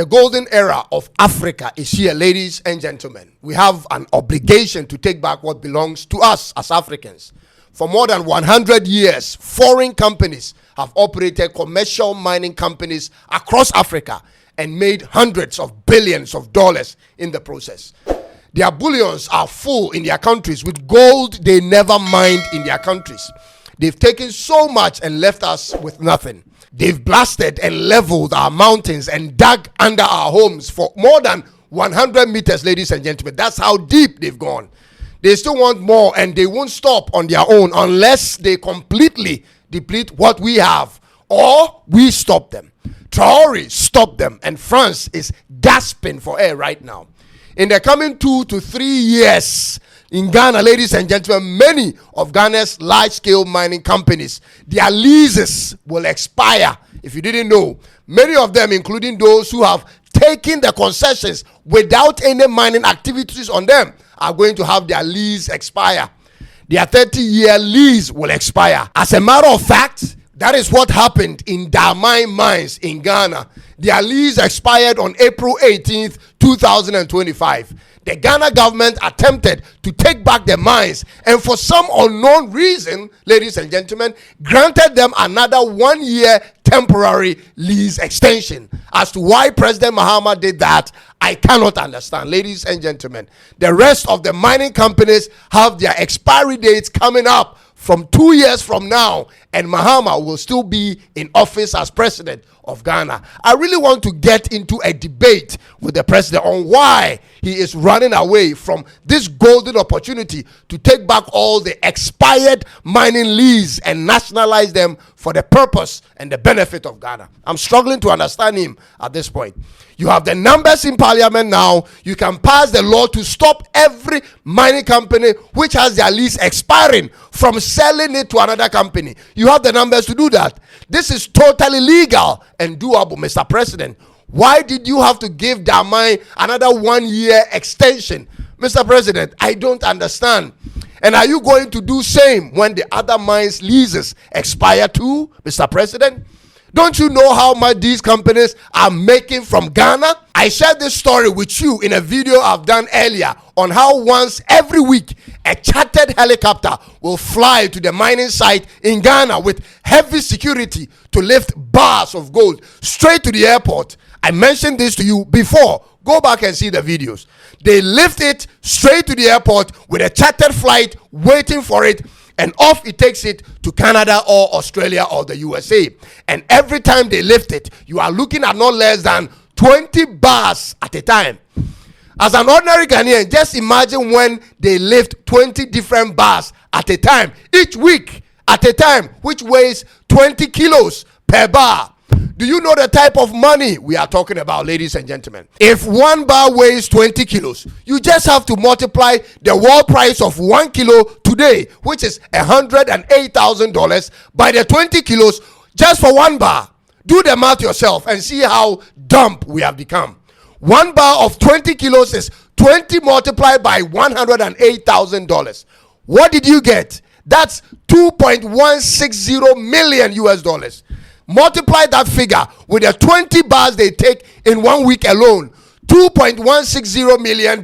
The golden era of Africa is here, ladies and gentlemen. We have an obligation to take back what belongs to us as Africans. For more than 100 years, foreign companies have operated commercial mining companies across Africa and made hundreds of billions of dollars in the process. Their bullions are full in their countries with gold they never mined in their countries. They've taken so much and left us with nothing. They've blasted and leveled our mountains and dug under our homes for more than 100 meters, ladies and gentlemen. That's how deep they've gone. They still want more, and they won't stop on their own unless they completely deplete what we have, or we stop them. Predatory stopped them, and France is gasping for air right now. In the coming 2 to 3 years, in Ghana, ladies and gentlemen, many of Ghana's large-scale mining companies, their leases will expire. If you didn't know, many of them, including those who have taken the concessions without any mining activities on them, are going to have their lease expire. Their 30-year lease will expire. As a matter of fact, that is what happened in Damai mines in Ghana. Their lease expired on April 18th, 2025. The Ghana government attempted to take back the mines, and for some unknown reason, ladies and gentlemen, granted them another 1-year temporary lease extension. As to why President Mahama did that, I cannot understand. Ladies and gentlemen, the rest of the mining companies have their expiry dates coming up from 2 years from now, and Mahama will still be in office as president of Ghana. I really want to get into a debate with the president on why he is running away from this golden opportunity to take back all the expired mining leases and nationalize them for the purpose and the benefit of Ghana. I'm struggling to understand him at this point. You have the numbers in parliament now. You can pass the law to stop every mining company which has their lease expiring from selling it to another company. You have the numbers to do that. This is totally legal and doable, Mr. President. Why did you have to give Damai another 1-year extension? Mr. President, I don't understand. And are you going to do same when the other mines leases expire too, Mr. President? Don't you know how much these companies are making from Ghana? I shared this story with you in a video I've done earlier on how once every week a chartered helicopter will fly to the mining site in Ghana with heavy security to lift bars of gold straight to the airport. I mentioned this to you before. Go back and see the videos. They lift it straight to the airport with a chartered flight waiting for it, and off it takes it to Canada or Australia or the USA. And every time they lift it, you are looking at not less than 20 bars at a time. As an ordinary Ghanaian, just imagine when they lift 20 different bars at a time, each week at a time, which weighs 20 kilos per bar. Do you know the type of money we are talking about, ladies and gentlemen? If 1 bar weighs 20 kilos, you just have to multiply the world price of 1 kilo today, which is $108,000, by the 20 kilos just for 1 bar. Do the math yourself and see how dumb we have become. 1 bar of 20 kilos is 20 multiplied by $108,000. What did you get? That's 2.160 million US dollars. Multiply that figure with the 20 bars they take in 1 week alone. $2.160 million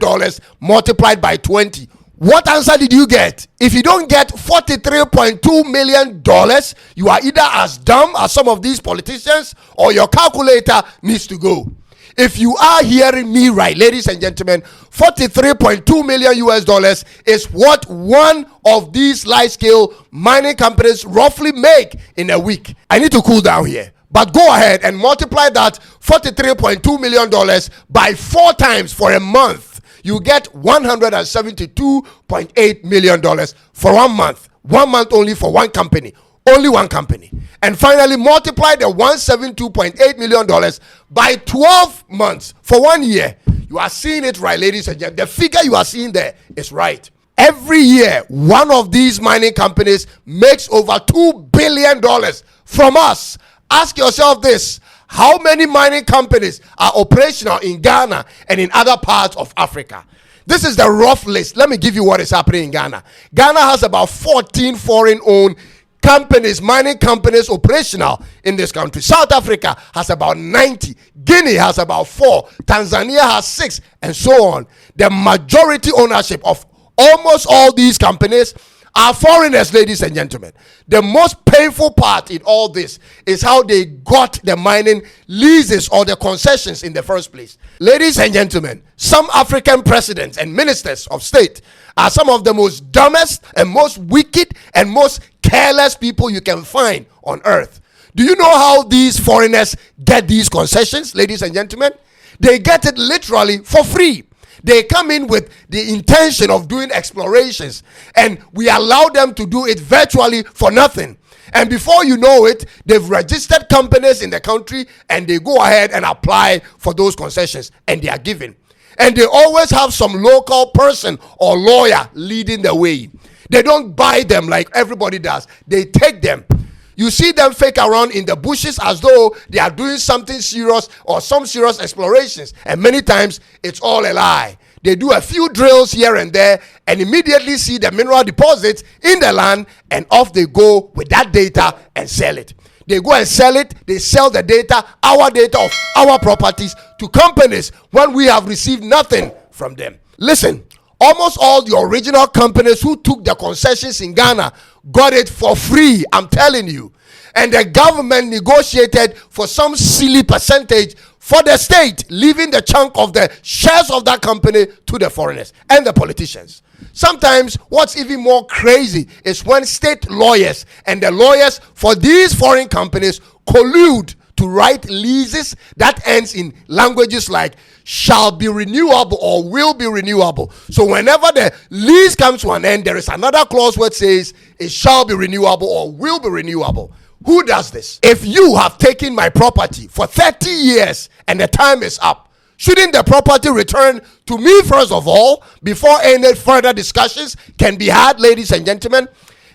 multiplied by 20. What answer did you get? If you don't get $43.2 million, you are either as dumb as some of these politicians or your calculator needs to go. If you are hearing me right, ladies and gentlemen, $43.2 million US dollars is what one of these large-scale mining companies roughly make in a week. I need to cool down here, but go ahead and multiply that $43.2 million by 4 times for a month. You get $172.8 million for 1 month. 1 month only for one company. Only one company. And finally, multiply the $172.8 million by 12 months for 1 year. You are seeing it right, ladies and gentlemen. The figure you are seeing there is right. Every year, one of these mining companies makes over $2 billion from us. Ask yourself this: how many mining companies are operational in Ghana and in other parts of Africa? This is the rough list. Let me give you what is happening in Ghana. Ghana has about 14 foreign-owned companies, mining companies operational in this country. South Africa has about 90. Guinea has about 4. Tanzania has 6, and so on. The majority ownership of almost all these companies are foreigners, ladies and gentlemen. The most painful part in all this is how they got the mining leases or the concessions in the first place. Ladies and gentlemen, some African presidents and ministers of state are some of the most dumbest and most wicked and most careless people you can find on earth. Do you know how these foreigners get these concessions, ladies and gentlemen? They get it literally for free. They come in with the intention of doing explorations, and we allow them to do it virtually for nothing. And before you know it, they've registered companies in the country, and they go ahead and apply for those concessions, and they are given. And they always have some local person or lawyer leading the way. They don't buy them like everybody does. They take them. You see them fake around in the bushes as though they are doing something serious or some serious explorations. And many times it's all a lie. They do a few drills here and there and immediately see the mineral deposits in the land, and off they go with that data and sell it. They go and sell it. They sell the data of our properties to companies when we have received nothing from them. Listen, almost all the original companies who took the concessions in Ghana got it for free, I'm telling you. And the government negotiated for some silly percentage for the state, leaving the chunk of the shares of that company to the foreigners and the politicians. Sometimes what's even more crazy is when state lawyers and the lawyers for these foreign companies collude to write leases that ends in languages like shall be renewable or will be renewable. So whenever the lease comes to an end, there is another clause where it says it shall be renewable or will be renewable. Who does this? If you have taken my property for 30 years and the time is up, shouldn't the property return to me first of all before any further discussions can be had, ladies and gentlemen?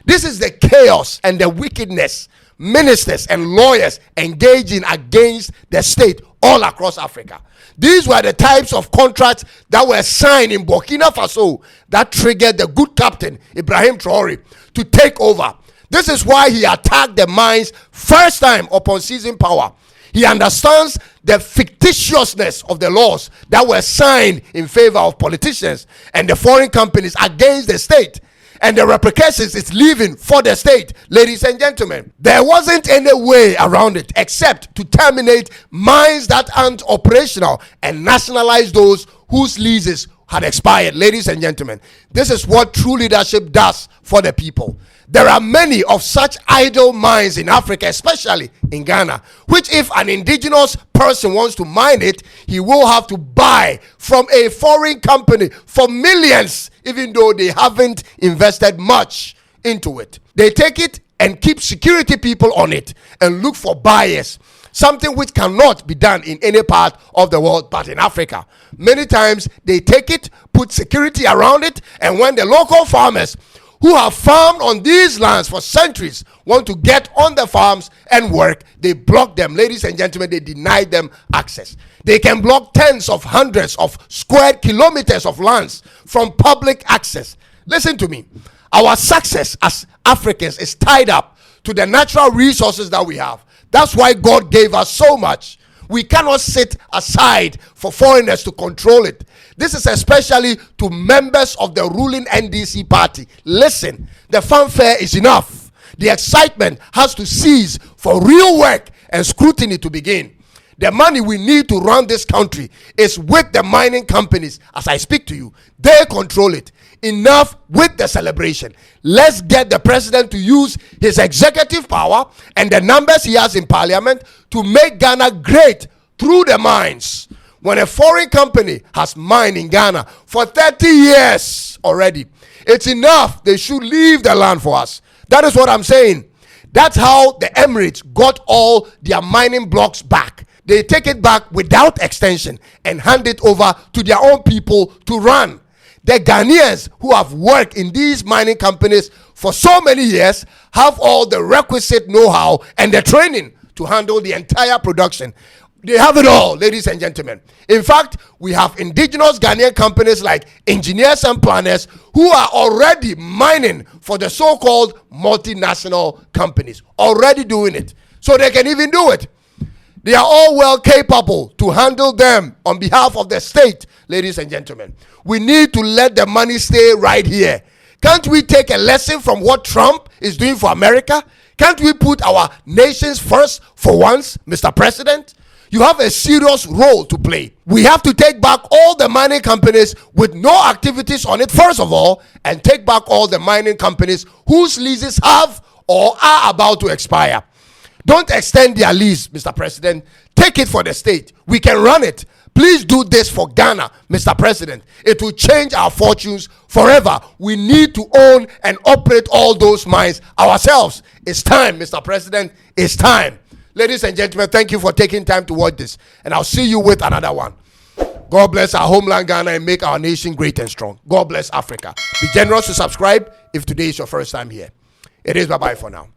This is the chaos and the wickedness ministers and lawyers engaging against the state all across Africa. These were the types of contracts that were signed in Burkina Faso that triggered the good captain Ibrahim Traore to take over. This is why he attacked the mines first time upon seizing power. He understands the fictitiousness of the laws that were signed in favor of politicians and the foreign companies against the state, and the repercussions it's leaving for the state. Ladies and gentlemen, there wasn't any way around it except to terminate mines that aren't operational and nationalize those whose leases had expired. Ladies and gentlemen, this is what true leadership does for the people. There are many of such idle mines in Africa, especially in Ghana, which if an indigenous person wants to mine it, he will have to buy from a foreign company for millions, even though they haven't invested much into it. They take it and keep security people on it and look for buyers, something which cannot be done in any part of the world but in Africa. Many times they take it, put security around it, and when the local farmers who have farmed on these lands for centuries want to get on the farms and work, they block them. Ladies and gentlemen, they deny them access. They can block tens of hundreds of square kilometers of lands from public access. Listen to me. Our success as Africans is tied up to the natural resources that we have. That's why God gave us so much. We cannot sit aside for foreigners to control it. This is especially to members of the ruling NDC party. Listen, the fanfare is enough. The excitement has to cease for real work and scrutiny to begin. The money we need to run this country is with the mining companies. As I speak to you, they control it. Enough with the celebration. Let's get the president to use his executive power and the numbers he has in parliament to make Ghana great through the mines. When a foreign company has mined in Ghana for 30 years already, it's enough. They should leave the land for us. That is what I'm saying. That's how the Emirates got all their mining blocks back. They take it back without extension and hand it over to their own people to run. The Ghanaians who have worked in these mining companies for so many years have all the requisite know-how and the training to handle the entire production. They have it all, ladies and gentlemen. In fact, we have indigenous Ghanaian companies like engineers and planners who are already mining for the so-called multinational companies, already doing it. So they can even do it. They are all well capable to handle them on behalf of the state, ladies and gentlemen. We need to let the money stay right here. Can't we take a lesson from what Trump is doing for America? Can't we put our nations first for once, Mr. President? You have a serious role to play. We have to take back all the mining companies with no activities on it, first of all, and take back all the mining companies whose leases have or are about to expire. Don't extend their lease, Mr. President. Take it for the state. We can run it. Please do this for Ghana, Mr. President. It will change our fortunes forever. We need to own and operate all those mines ourselves. It's time, Mr. President. It's time. Ladies and gentlemen, thank you for taking time to watch this. And I'll see you with another one. God bless our homeland Ghana and make our nation great and strong. God bless Africa. Be generous to subscribe if today is your first time here. It is bye-bye for now.